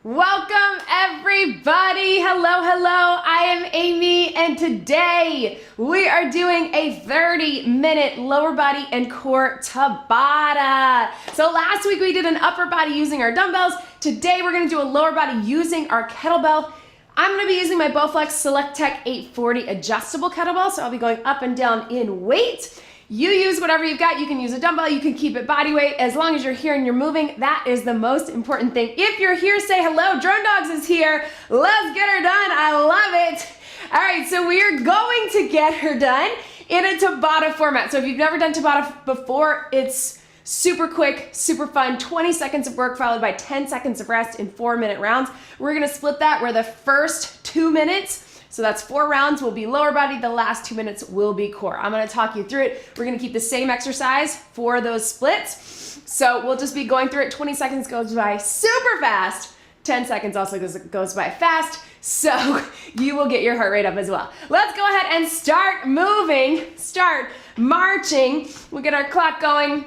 Welcome everybody. Hello, hello. I am Amy and today we are doing a 30-minute lower body and core Tabata. So last week we did an upper body using our dumbbells. Today we're gonna do a lower body using our kettlebell. I'm gonna be using my Bowflex Select Tech 840 adjustable kettlebell, so I'll be going up and down in weight. You use whatever you've got. You can use a dumbbell, you can keep it body weight. As long as you're here and you're moving, that is the most important thing. If you're here, say hello. Drone Dogs is here. Let's get her done. I love it. All right, so we are going to get her done in a Tabata format. So if you've never done Tabata before, it's super quick, super fun. 20 seconds of work followed by 10 seconds of rest in 4-minute rounds. We're gonna split that where the first 2 minutes, so that's 4 rounds, will be lower body. The last 2 minutes will be core. I'm gonna talk you through it. We're gonna keep the same exercise for those splits. So we'll just be going through it. 20 seconds goes by super fast. 10 seconds also goes by fast. So you will get your heart rate up as well. Let's go ahead and start moving, start marching. We'll get our clock going.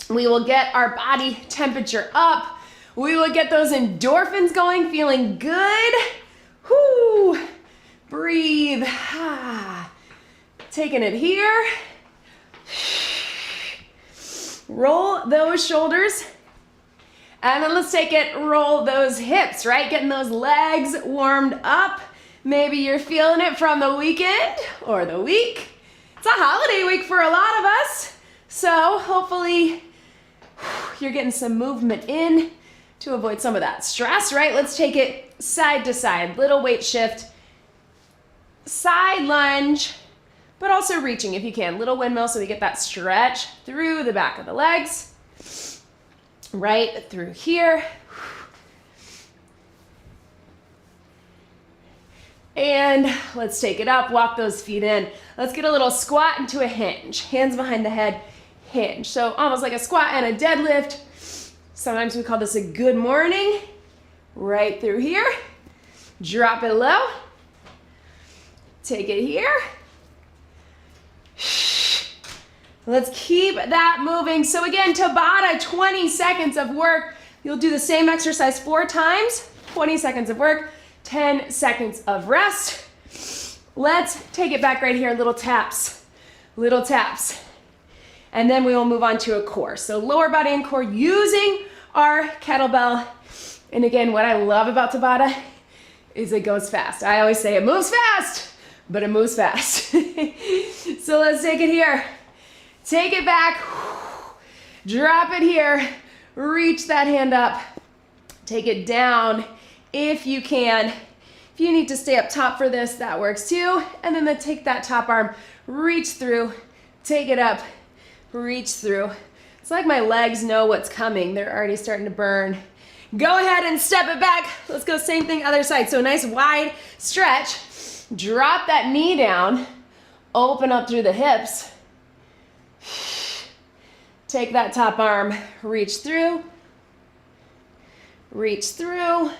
We will get our body temperature up. We will get those endorphins going, feeling good. Whoo. Breathe. Taking it here. Roll those shoulders. And then let's take it, roll those hips, right? Getting those legs warmed up. Maybe you're feeling it from the weekend or the week. It's a holiday week for a lot of us. So hopefully you're getting some movement in to avoid some of that stress, right? Let's take it side to side, little weight shift. Side lunge, but also reaching if you can. Little windmill so we get that stretch through the back of the legs. Right through here. And let's take it up, walk those feet in. Let's get a little squat into a hinge. Hands behind the head, hinge. So almost like a squat and a deadlift. Sometimes we call this a good morning. Right through here. Drop it low. Take it here. Let's keep that moving. So again, Tabata, 20 seconds of work. You'll do the same exercise 4 times, 20 seconds of work, 10 seconds of rest. Let's take it back right here, little taps, little taps. And then we will move on to a core. So lower body and core using our kettlebell. And again, what I love about Tabata is it goes fast. I always say it moves fast, but it moves fast. So let's take it here. Take it back. Drop it here. Reach that hand up. Take it down if you can. If you need to stay up top for this, that works too. And then take that top arm, reach through, take it up, reach through. It's like my legs know what's coming. They're already starting to burn. Go ahead and step it back. Let's go same thing other side. So nice wide stretch. Drop that knee down, open up through the hips. Take that top arm, reach through, and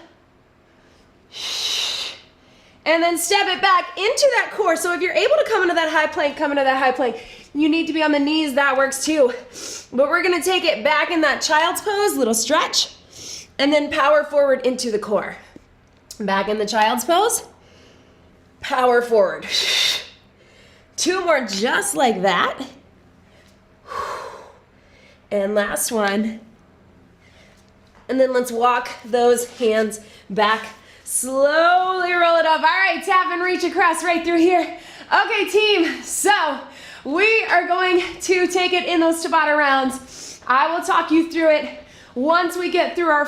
then step it back into that core. So if you're able to come into that high plank, come into that high plank. You need to be on the knees, that works too. But we're gonna take it back in that child's pose, little stretch, and then power forward into the core. Back in the child's pose. Power forward. 2 more just like that. And last one. And then let's walk those hands back. Slowly roll it up. All right, tap and reach across right through here. Okay, team, so we are going to take it in those Tabata rounds. I will talk you through it once we get through our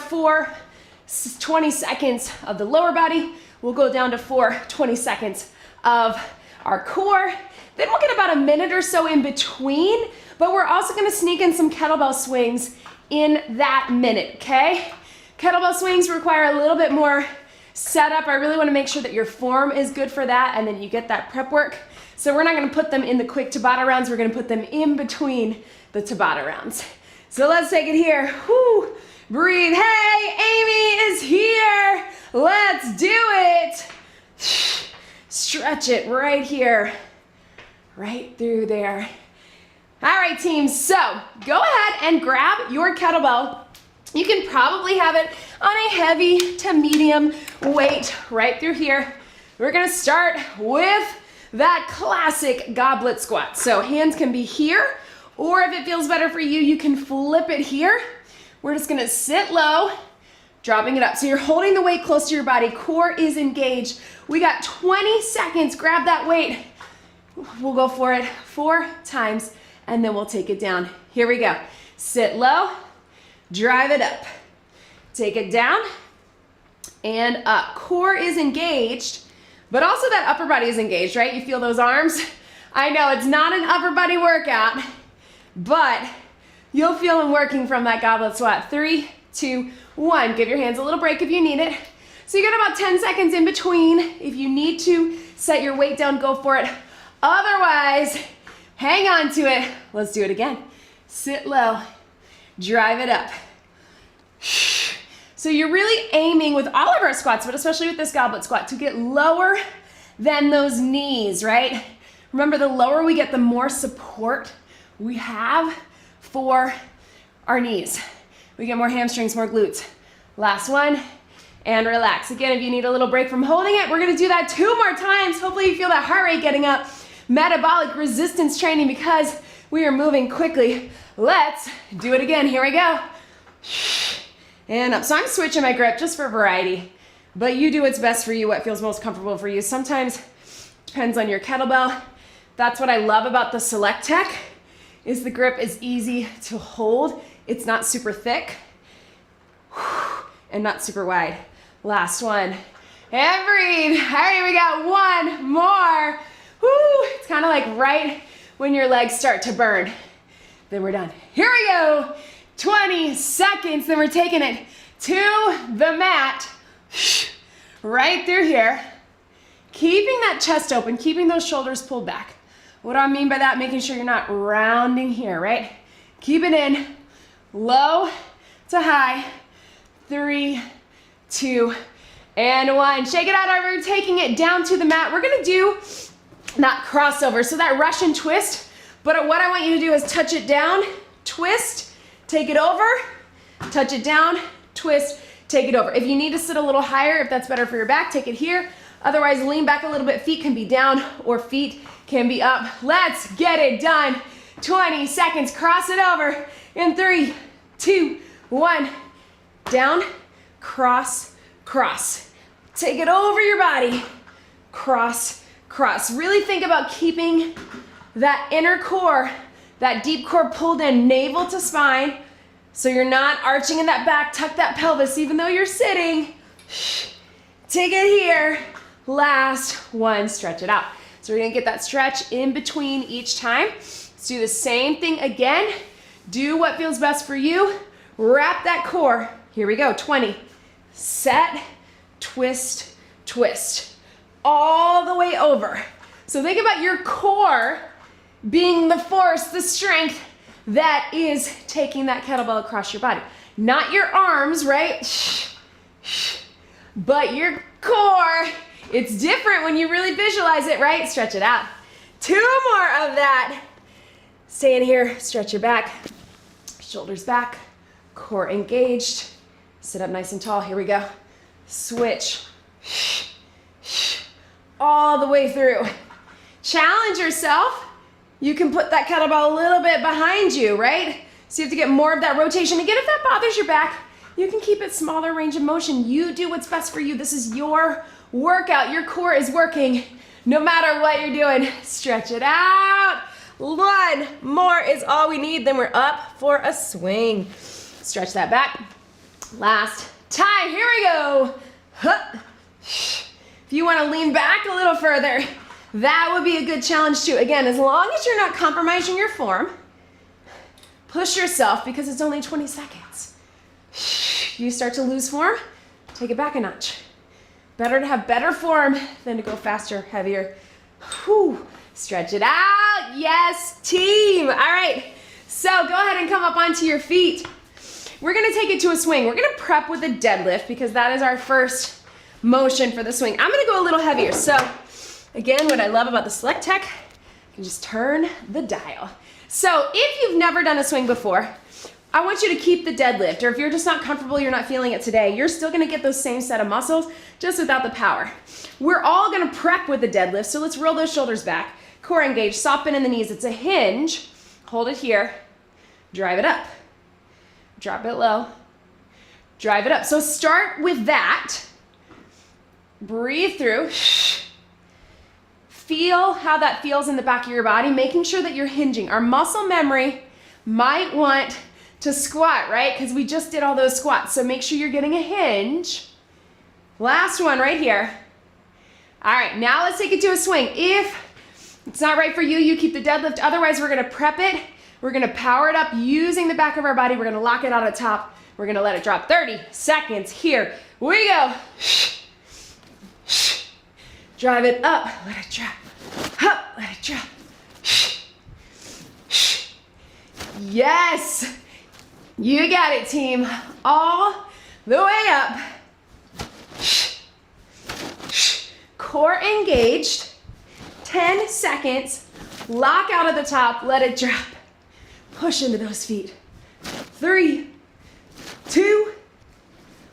20 seconds of the lower body. We'll go down to 20 seconds of our core. Then we'll get about a minute or so in between, but we're also gonna sneak in some kettlebell swings in that minute, okay? Kettlebell swings require a little bit more setup. I really wanna make sure that your form is good for that and then you get that prep work. So we're not gonna put them in the quick Tabata rounds, we're gonna put them in between the Tabata rounds. So let's take it here. Whew. Breathe. Hey, Amy is here. Let's do it. Stretch it right here, right through there. All right, team, so go ahead and grab your kettlebell You can probably have it on a heavy to medium weight right through here. We're gonna start with that classic goblet squat. So hands can be here, or if it feels better for you, you can flip it here. We're just gonna sit low, dropping it up. So you're holding the weight close to your body, core is engaged. We got 20 seconds, grab that weight. We'll go for it 4 times, and then we'll take it down. Here we go. Sit low, drive it up. Take it down and up. Core is engaged, but also that upper body is engaged, right? You feel those arms? I know it's not an upper body workout, but you'll feel them working from that goblet squat. 3, 2, 1. Give your hands a little break if you need it. So you got about 10 seconds in between. If you need to set your weight down, go for it. Otherwise, hang on to it. Let's do it again. Sit low, drive it up. So you're really aiming with all of our squats, but especially with this goblet squat, to get lower than those knees, right? Remember, the lower we get, the more support we have for our knees. We get more hamstrings, more glutes. Last one, and relax. Again, if you need a little break from holding it, we're gonna do that 2 more times. Hopefully you feel that heart rate getting up. Metabolic resistance training because we are moving quickly. Let's do it again. Here we go. And up. So I'm switching my grip just for variety, but you do what's best for you, what feels most comfortable for you. Sometimes it depends on your kettlebell. That's what I love about the Select Tech, is the grip is easy to hold. It's not super thick and not super wide. Last one. And breathe. All right, we got 1 more. Woo, it's kind of like right when your legs start to burn. Then we're done. Here we go. 20 seconds, then we're taking it to the mat. Right through here. Keeping that chest open, keeping those shoulders pulled back. What do I mean by that? Making sure you're not rounding here, right? Keep it in, low to high. 3, 2, and 1. Shake it out. All right, we're taking it down to the mat. We're gonna do that crossover, so that Russian twist, but what I want you to do is touch it down, twist, take it over, touch it down, twist, take it over. If you need to sit a little higher, if that's better for your back, take it here. Otherwise, lean back a little bit. Feet can be down or feet can be up. Let's get it done. 20 seconds, cross it over in 3, 2, 1. Down, cross, cross. Take it over your body, cross, cross. Really think about keeping that inner core, that deep core pulled in, navel to spine, so you're not arching in that back. Tuck that pelvis even though you're sitting. Take it here. Last one, stretch it out. So we're gonna get that stretch in between each time. Let's do the same thing again. Do what feels best for you. Wrap that core. Here we go, 20. Set, twist, twist. All the way over. So think about your core being the force, the strength that is taking that kettlebell across your body. Not your arms, right? But your core. It's different when you really visualize it, right? Stretch it out. 2 more of that. Stay in here, stretch your back, shoulders back, core engaged. Sit up nice and tall, here we go. Switch. All the way through. Challenge yourself. You can put that kettlebell a little bit behind you, right? So you have to get more of that rotation. Again, if that bothers your back, you can keep it smaller range of motion. You do what's best for you. This is your workout. Your core is working no matter what you're doing. Stretch it out. 1 more is all we need. Then we're up for a swing. Stretch that back. Last time. Here we go. If you want to lean back a little further, that would be a good challenge too. Again, as long as you're not compromising your form, push yourself because it's only 20 seconds. You start to lose form, take it back a notch. Better to have better form than to go faster, heavier. Whew. Stretch it out. Yes, team. All right. So go ahead and come up onto your feet. We're going to take it to a swing. We're going to prep with a deadlift because that is our first motion for the swing. I'm going to go a little heavier. So again, what I love about the Select Tech, you can just turn the dial. So if you've never done a swing before, I want you to keep the deadlift, or if you're just not comfortable, you're not feeling it today, you're still gonna get those same set of muscles, just without the power. We're all gonna prep with the deadlift, so let's roll those shoulders back. Core engaged, soft bend in the knees. It's a hinge. Hold it here. Drive it up. Drop it low. Drive it up. So start with that. Breathe through. Feel how that feels in the back of your body, making sure that you're hinging. Our muscle memory might want to squat, right? Because we just did all those squats. So make sure you're getting a hinge. Last one right here. All right, now let's take it to a swing. If it's not right for you, you keep the deadlift. Otherwise, we're gonna prep it. We're gonna power it up using the back of our body. We're gonna lock it out at top. We're gonna let it drop. 30 seconds. Here we go. Drive it up, let it drop. Up, let it drop. Yes, you got it, team. All the way up. Core engaged. 10 seconds. Lock out at the top, let it drop. Push into those feet. 3, 2,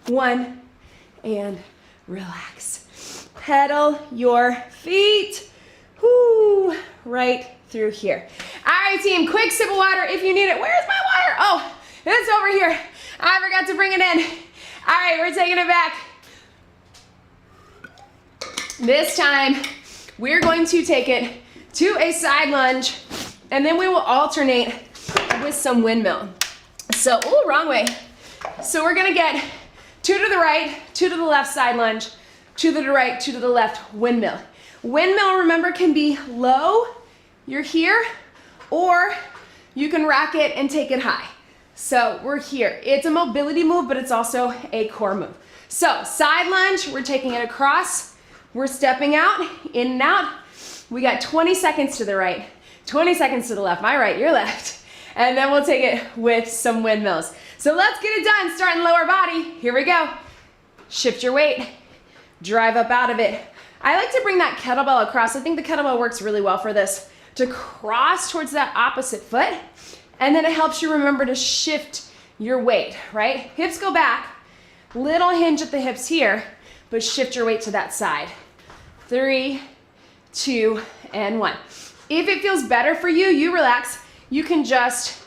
1, and relax. Pedal your feet. Whoo, right through here. All right, team, quick sip of water if you need it. Where's my water? Oh, it's over here. I forgot to bring it in. All right, we're taking it back. This time, we're going to take it to a side lunge, and then we will alternate with some windmill. So, ooh, wrong way. So we're gonna get 2 to the right, 2 to the left side lunge, 2 to the right, 2 to the left windmill. Windmill, remember, can be low, you're here, or you can rack it and take it high. So we're here. It's a mobility move, but it's also a core move. So side lunge, we're taking it across, we're stepping out, in and out. We got 20 seconds to the right, 20 seconds to the left, my right, your left. And then we'll take it with some windmills. So let's get it done, starting lower body. Here we go. Shift your weight, drive up out of it. I like to bring that kettlebell across. I think the kettlebell works really well for this, to cross towards that opposite foot. And then it helps you remember to shift your weight, right? Hips go back, little hinge at the hips here, but shift your weight to that side. 3, 2, and 1. If it feels better for you, you relax. You can just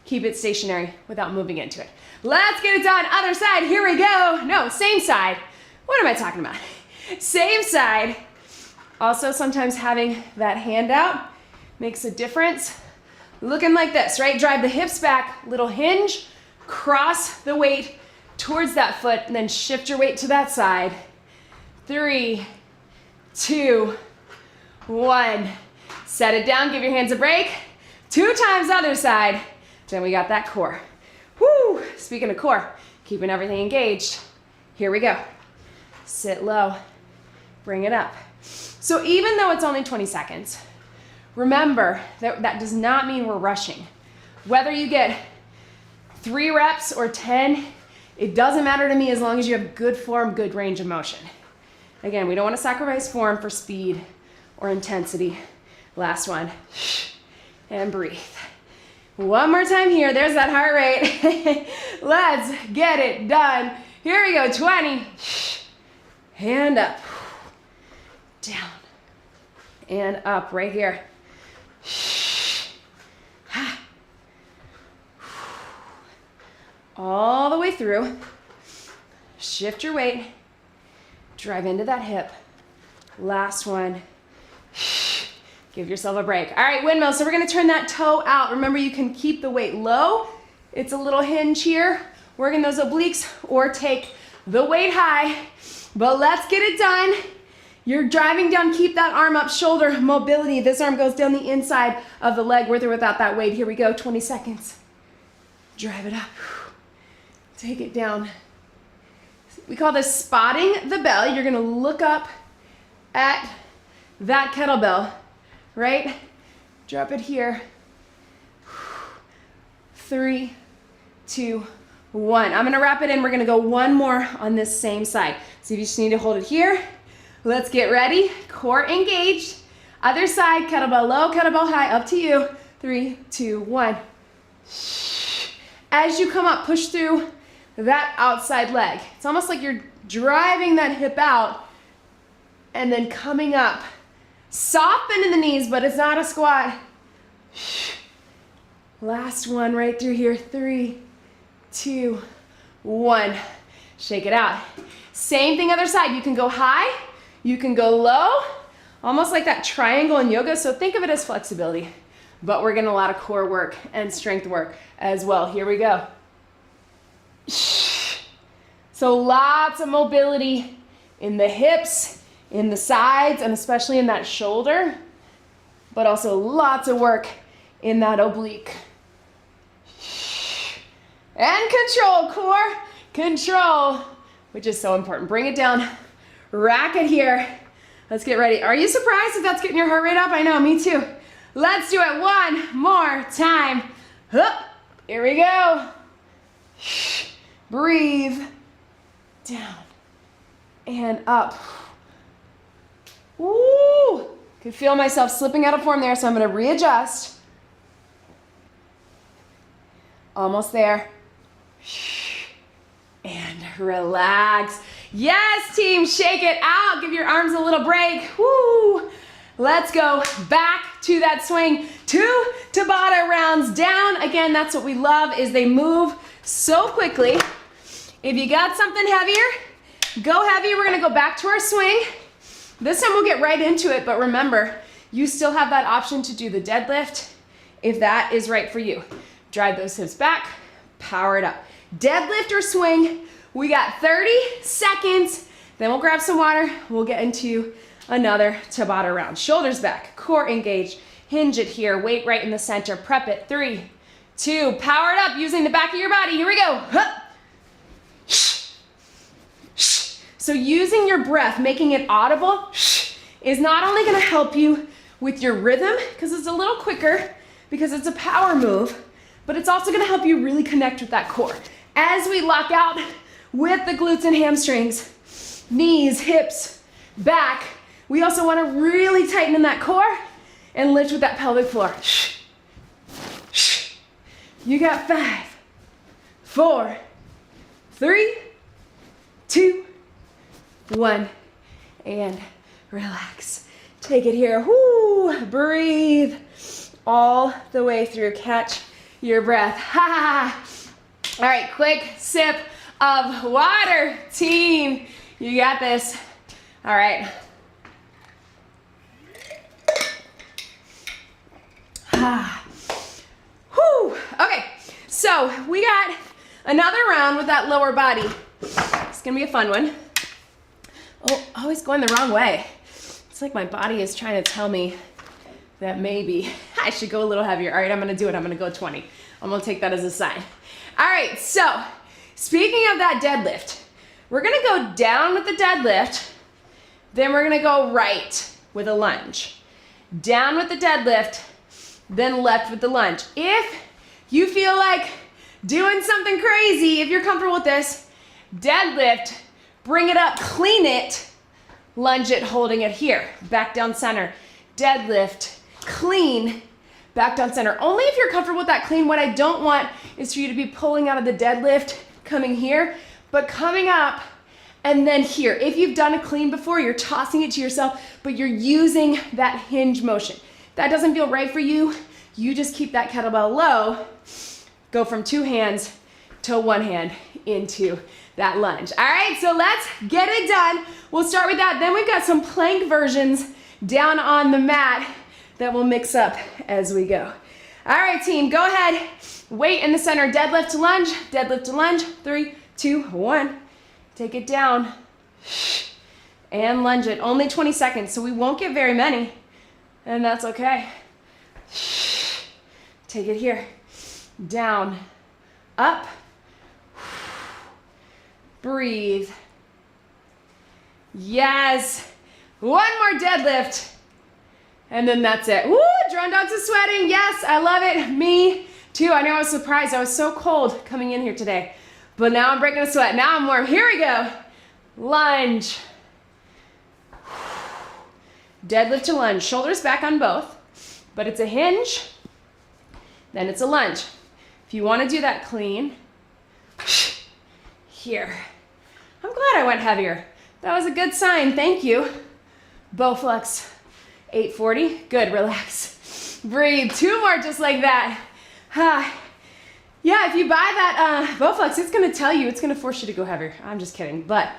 keep it stationary without moving into it. Let's get it done. Other side, here we go. No, same side. What am I talking about? Same side. Also, sometimes having that hand out makes a difference. Looking like this, right? Drive the hips back, little hinge, cross the weight towards that foot, and then shift your weight to that side. 3, 2, 1. Set it down, give your hands a break. 2 times other side. Then we got that core. Whoo! Speaking of core, keeping everything engaged. Here we go. Sit low, bring it up. So even though it's only 20 seconds, remember that that does not mean we're rushing. Whether you get 3 reps or 10, it doesn't matter to me as long as you have good form, good range of motion. Again, we don't want to sacrifice form for speed or intensity. Last one, and breathe. One more time here, there's that heart rate. Let's get it done. Here we go, 20. Hand up, down, and up right here. All the way through. Shift your weight, drive into that hip. Last one. Give yourself a break. All right, windmill. So we're gonna turn that toe out. Remember, you can keep the weight low. It's a little hinge here, working those obliques, or take the weight high. But let's get it done. You're driving down, keep that arm up, shoulder mobility. This arm goes down the inside of the leg with or without that weight. Here we go, 20 seconds. Drive it up. Take it down. We call this spotting the bell. You're gonna look up at that kettlebell, right? Drop it here. 3, 2, 1. I'm gonna wrap it in. We're gonna go one more on this same side. So you just need to hold it here. Let's get ready. Core engaged. Other side, kettlebell low, kettlebell high, up to you. 3, 2, 1. As you come up, push through that outside leg. It's almost like you're driving that hip out and then coming up. Soft bend in the knees, but it's not a squat. Last one right through here. 3, 2, 1. Shake it out. Same thing other side. You can go high, you can go low, almost like that triangle in yoga. So think of it as flexibility, but we're getting a lot of core work and strength work as well. Here we go. So lots of mobility in the hips, in the sides, and especially in that shoulder, but also lots of work in that oblique. And control, core, control, which is so important. Bring it down, rack it here. Let's get ready. Are you surprised if that's getting your heart rate up? I know, me too. Let's do it one more time. Here we go. Breathe. Down and up. Woo! Could feel myself slipping out of form there, so I'm going to readjust. Almost there. And relax. Yes, team, shake it out. Give your arms a little break. Woo! Let's go back to that swing. 2 Tabata rounds down. Again, that's what we love, is they move so quickly. If you got something heavier, go heavy. We're gonna go back to our swing. This time we'll get right into it, but remember, you still have that option to do the deadlift if that is right for you. Drive those hips back, power it up. Deadlift or swing, we got 30 seconds, then we'll grab some water, we'll get into another Tabata round. Shoulders back, core engaged, hinge it here, weight right in the center, prep it. 3, 2, power it up using the back of your body. Here we go. So using your breath, making it audible, is not only gonna help you with your rhythm, because it's a little quicker, because it's a power move, but it's also gonna help you really connect with that core. As we lock out with the glutes and hamstrings, knees, hips, back, we also wanna really tighten in that core and lift with that pelvic floor. You got 5, 4, 3, 2, 1, and relax. Take it here. Woo! Breathe all the way through. Catch your breath. Ha! All right, quick sip of water, team. You got this. All right. Whew. Okay, so we got another round with that lower body. It's gonna be a fun one. Oh, always going the wrong way. It's like my body is trying to tell me that maybe I should go a little heavier. All right, I'm gonna do it. I'm gonna go 20. I'm gonna take that as a sign. All right, so speaking of that deadlift, we're gonna go down with the deadlift, then we're gonna go right with a lunge. Down with the deadlift, then left with the lunge. If you feel like doing something crazy, if you're comfortable with this, deadlift, bring it up, clean it, lunge it, holding it here, back down center. Deadlift, clean, back down center. Only if you're comfortable with that clean. What I don't want is for you to be pulling out of the deadlift, coming here, but coming up and then here. If you've done a clean before, you're tossing it to yourself, but you're using that hinge motion. If that doesn't feel right for you, you just keep that kettlebell low, go from 2 hands to 1 hand into that lunge. All right, so let's get it done. We'll start with that. Then we've got some plank versions down on the mat that we'll mix up as we go. All right, team, go ahead. Weight in the center, deadlift to lunge, deadlift to lunge. 3, 2, 1. Take it down and lunge it. Only 20 seconds, so we won't get very many, and that's okay. Take it here. Down, up. Breathe. Yes. One more deadlift. And then that's it. Woo, drone dogs are sweating. Yes, I love it. Me too. I know I was surprised. I was so cold coming in here today. But now I'm breaking a sweat. Now I'm warm. Here we go. Lunge. Deadlift to lunge. Shoulders back on both. But it's a hinge. Then it's a lunge. If If you want to do that clean, here. I'm glad I went heavier. That was a good sign, thank you. Bowflex, 840, good, relax. Breathe, 2 more just like that. Yeah, if you buy that Bowflex, it's gonna tell you, it's gonna force you to go heavier. I'm just kidding, but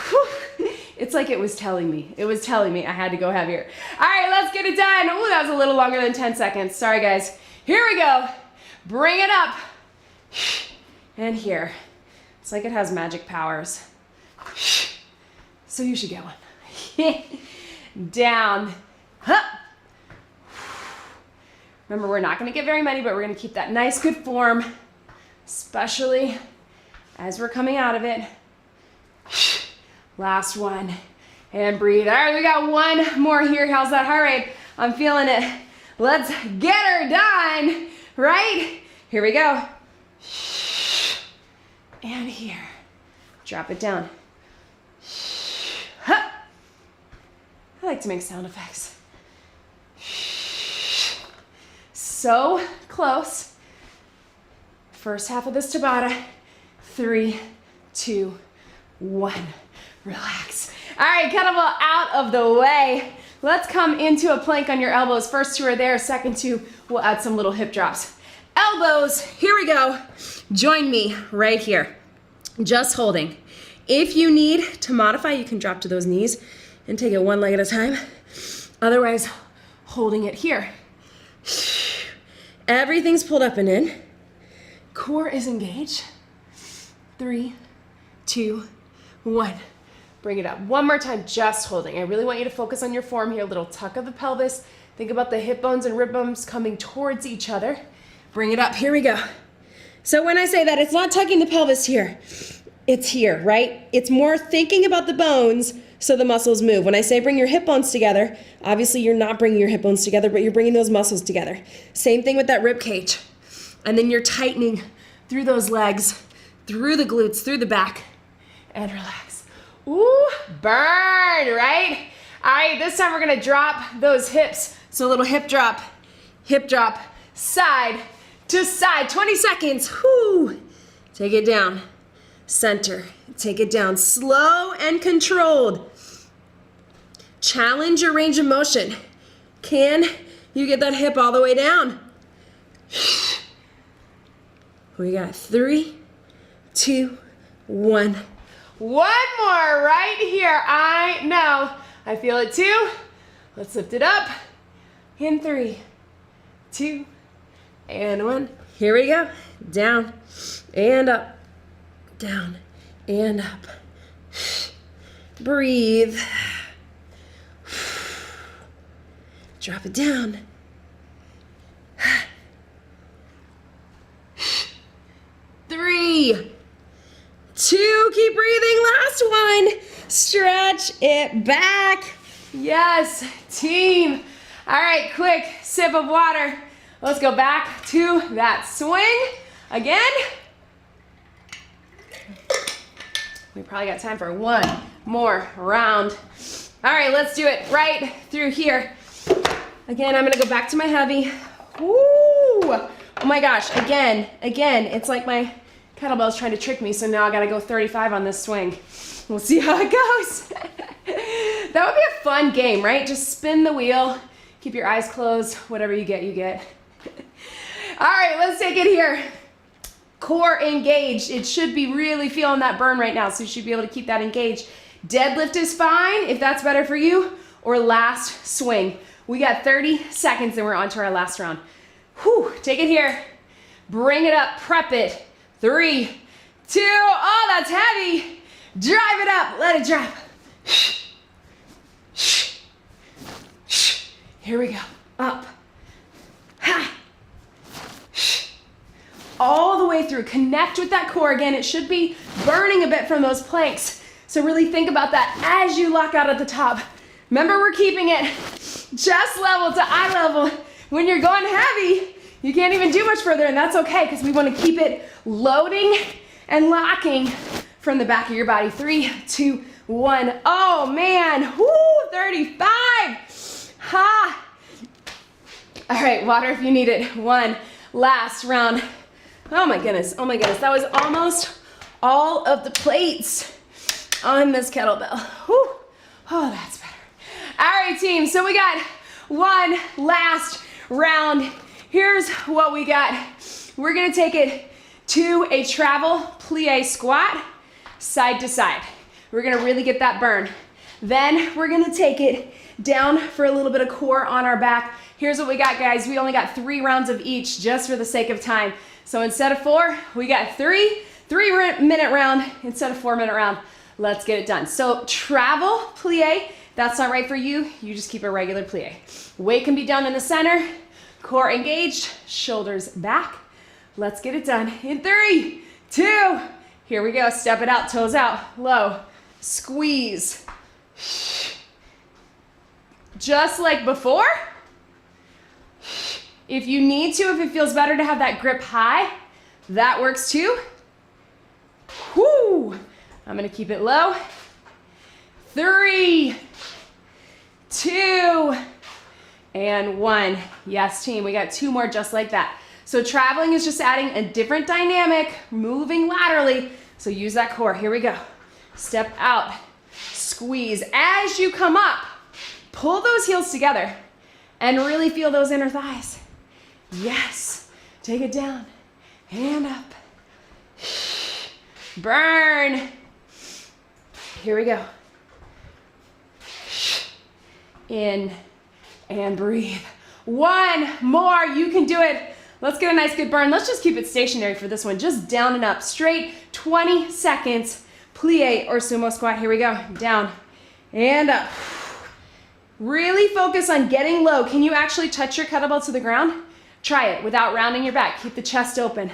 whew, it's like it was telling me. It was telling me I had to go heavier. All right, let's get it done. Oh, that was a little longer than 10 seconds. Sorry, guys. Here we go. Bring it up. And here. It's like it has magic powers. So you should get one. Down. Up. Remember, we're not going to get very many, but we're going to keep that nice, good form, especially as we're coming out of it. Last one. And breathe. All right, we got one more here. How's that heart rate? I'm feeling it. Let's get her done. Right? Here we go. And here. Drop it down. I like to make sound effects. So close. First half of this Tabata. 3, 2, 1. Relax. All right, kettlebell out of the way. Let's come into a plank on your elbows. First 2 are there, second 2, we'll add some little hip drops. Elbows, here we go. Join me right here. Just holding. If you need to modify, you can drop to those knees and take it one leg at a time. Otherwise, holding it here. Everything's pulled up and in. Core is engaged. 3, 2, 1. Bring it up. One more time, just holding. I really want you to focus on your form here. A little tuck of the pelvis. Think about the hip bones and rib bones coming towards each other. Bring it up. Here we go. So when I say that, it's not tucking the pelvis here. It's here, right? It's more thinking about the bones so the muscles move. When I say bring your hip bones together, obviously you're not bringing your hip bones together, but you're bringing those muscles together. Same thing with that rib cage. And then you're tightening through those legs, through the glutes, through the back, and relax. Ooh, burn, right? All right, this time we're gonna drop those hips. So a little hip drop, side to side, 20 seconds, whoo. Take it down, center, take it down, slow and controlled. Challenge your range of motion. Can you get that hip all the way down? We got 3, 2, 1. One more right here. I know. I feel it too. Let's lift it up. In 3, 2, and 1. Here we go. Down and up. Down and up. Breathe. Drop it down. 3, 2, keep breathing, last one. Stretch it back. Yes, team. All right, quick sip of water. Let's go back to that swing again. We probably got time for one more round. All right, let's do it right through here. Again, I'm gonna go back to my heavy. Woo! Oh my gosh, again, it's like my kettlebell's trying to trick me, so now I gotta go 35 on this swing. We'll see how it goes. That would be a fun game, right? Just spin the wheel, keep your eyes closed, whatever you get, you get. All right, let's take it here. Core engaged. It should be really feeling that burn right now, so you should be able to keep that engaged. Deadlift is fine, if that's better for you, or last swing. We got 30 seconds and we're on to our last round. Whew, take it here. Bring it up, prep it. 3, 2, oh, that's heavy. Drive it up, let it drop. Here we go, up, high. All the way through, connect with that core. Again, it should be burning a bit from those planks. So really think about that as you lock out at the top. Remember, we're keeping it chest level to eye level. When you're going heavy, you can't even do much further, and that's okay, because we want to keep it loading and locking from the back of your body. 3, 2, 1. Oh man, whoo, 35. Ha. All right, water if you need it. One last round. Oh my goodness, oh my goodness. That was almost all of the plates on this kettlebell. Whew. Oh, that's better. All right, team, so we got one last round. Here's what we got. We're gonna take it to a travel plie squat, side to side. We're gonna really get that burn. Then we're gonna take it down for a little bit of core on our back. Here's what we got, guys. We only got 3 rounds of each just for the sake of time. So instead of 4, we got 3-minute round instead of 4-minute round. Let's get it done. So travel plie, that's not right for you. You just keep a regular plie. Weight can be down in the center, core engaged, shoulders back. Let's get it done in 3, 2, here we go. Step it out, toes out, low, squeeze. Just like before. If you need to, if it feels better to have that grip high, that works too. Whoo! I'm gonna keep it low. 3, 2, and 1. Yes, team, we got 2 more just like that. So traveling is just adding a different dynamic, moving laterally. So use that core. Here we go. Step out, squeeze. As you come up, pull those heels together and really feel those inner thighs. Yes. Take it down and up. Burn. Here we go. In and breathe. 1 more. You can do it. Let's get a nice good burn. Let's just keep it stationary for this one. Just down and up. Straight 20 seconds. Plie or sumo squat. Here we go. Down and up. Really focus on getting low. Can you actually touch your kettlebell to the ground? Try it without rounding your back. Keep the chest open.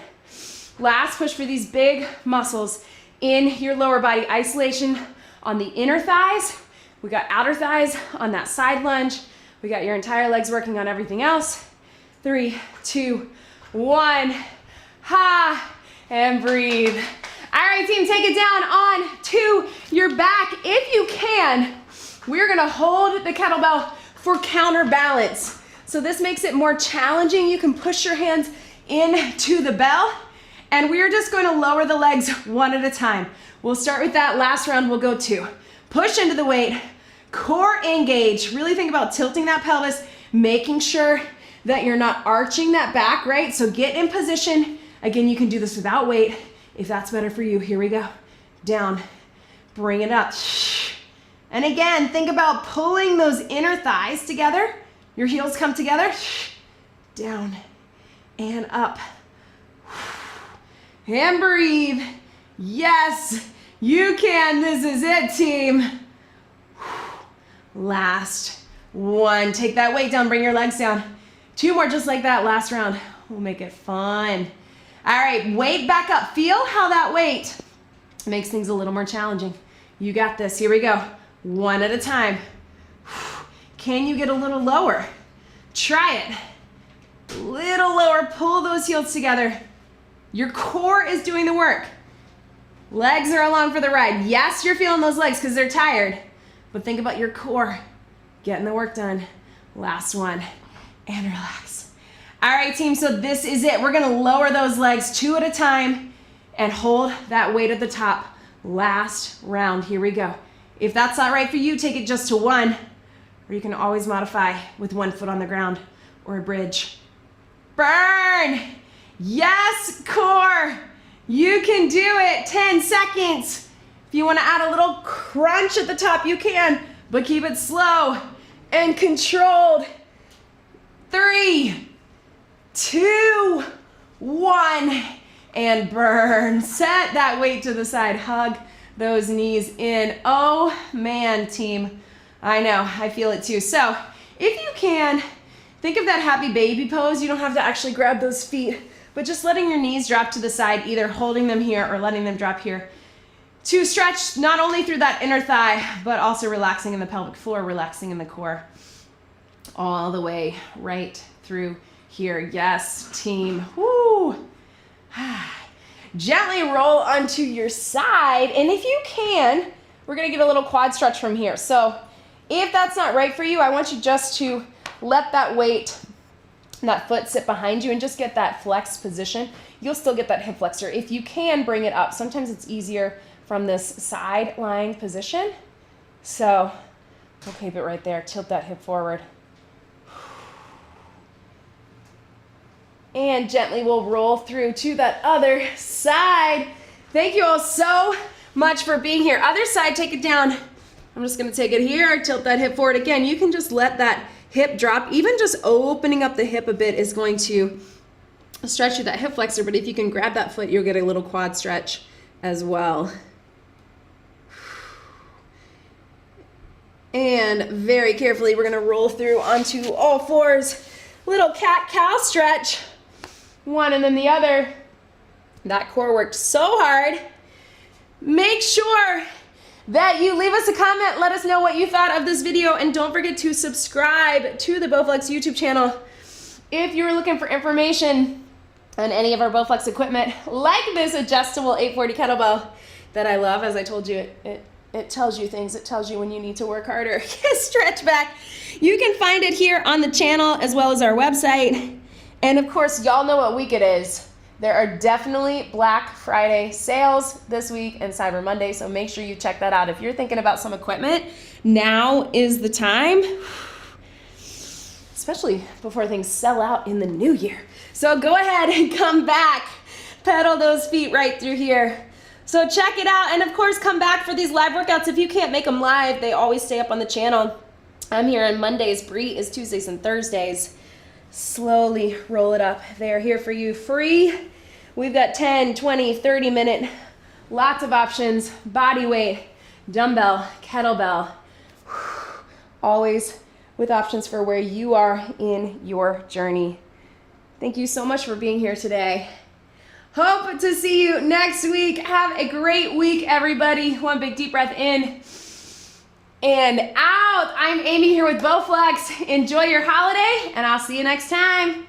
Last push for these big muscles in your lower body. Isolation on the inner thighs. We got outer thighs on that side lunge. We got your entire legs working on everything else. 3, 2, 1. Ha, and breathe. All right, team, take it down on to your back. If you can, we're gonna hold the kettlebell for counterbalance. So this makes it more challenging. You can push your hands into the bell, and we're just going to lower the legs one at a time. We'll start with that. Last round, we'll go 2. Push into the weight, core engage. Really think about tilting that pelvis, making sure that you're not arching that back, right? So get in position. Again, you can do this without weight if that's better for you. Here we go. Down, bring it up. And again, think about pulling those inner thighs together. Your heels come together. Down and up. And breathe. Yes, you can. This is it, team. Last one. Take that weight down. Bring your legs down. 2 more just like that. Last round. We'll make it fun. All right, weight back up. Feel how that weight makes things a little more challenging. You got this. Here we go. 1 at a time. Can you get a little lower? Try it. Little lower. Pull those heels together. Your core is doing the work. Legs are along for the ride. Yes, you're feeling those legs because they're tired, but think about your core getting the work done. Last one, and relax. All right, team, so this is it. We're gonna lower those legs 2 at a time and hold that weight at the top. Last round, here we go. If that's not right for you, take it just to 1, or you can always modify with 1 foot on the ground or a bridge. Burn! Yes, core! You can do it. 10 seconds. If you want to add a little crunch at the top, you can, but keep it slow and controlled. 3, 2, 1, and burn. Set that weight to the side. Hug those knees in. Oh man, team. I know, I feel it too. So if you can, think of that happy baby pose. You don't have to actually grab those feet, but just letting your knees drop to the side, either holding them here or letting them drop here, to stretch not only through that inner thigh, but also relaxing in the pelvic floor, relaxing in the core, all the way right through here. Yes, team. Woo! Gently roll onto your side, and if you can, we're gonna get a little quad stretch from here. So if that's not right for you, I want you just to let that weight that foot sit behind you and just get that flex position. You'll still get that hip flexor. If you can, bring it up. Sometimes it's easier from this side lying position. So we'll keep it right there. Tilt that hip forward. And gently we'll roll through to that other side. Thank you all so much for being here. Other side, take it down. I'm just gonna take it here, tilt that hip forward. Again, you can just let that hip drop. Even just opening up the hip a bit is going to stretch through that hip flexor, but if you can grab that foot, you'll get a little quad stretch as well. And very carefully, we're gonna roll through onto all fours. Little cat-cow stretch. One and then the other. That core worked so hard. Make sure that you leave us a comment. Let us know what you thought of this video. And don't forget to subscribe to the Bowflex YouTube channel. If you're looking for information on any of our Bowflex equipment, like this adjustable 840 kettlebell that I love, as I told you, it tells you things. It tells you when you need to work harder. Stretch back. You can find it here on the channel as well as our website. And of course, y'all know what week it is. There are definitely Black Friday sales this week and Cyber Monday, so make sure you check that out. If you're thinking about some equipment, now is the time, especially before things sell out in the new year. So go ahead and come back. Pedal those feet right through here. So check it out, and of course, come back for these live workouts. If you can't make them live, they always stay up on the channel. I'm here on Mondays, Bree is Tuesdays and Thursdays. Slowly roll it up. They're here for you free. We've got 10, 20, 30 minute, lots of options, body weight, dumbbell, kettlebell, always with options for where you are in your journey. Thank you so much for being here today. Hope to see you next week. Have a great week, everybody. One big deep breath in and out. I'm Amy here with Bowflex. Enjoy your holiday, and I'll see you next time.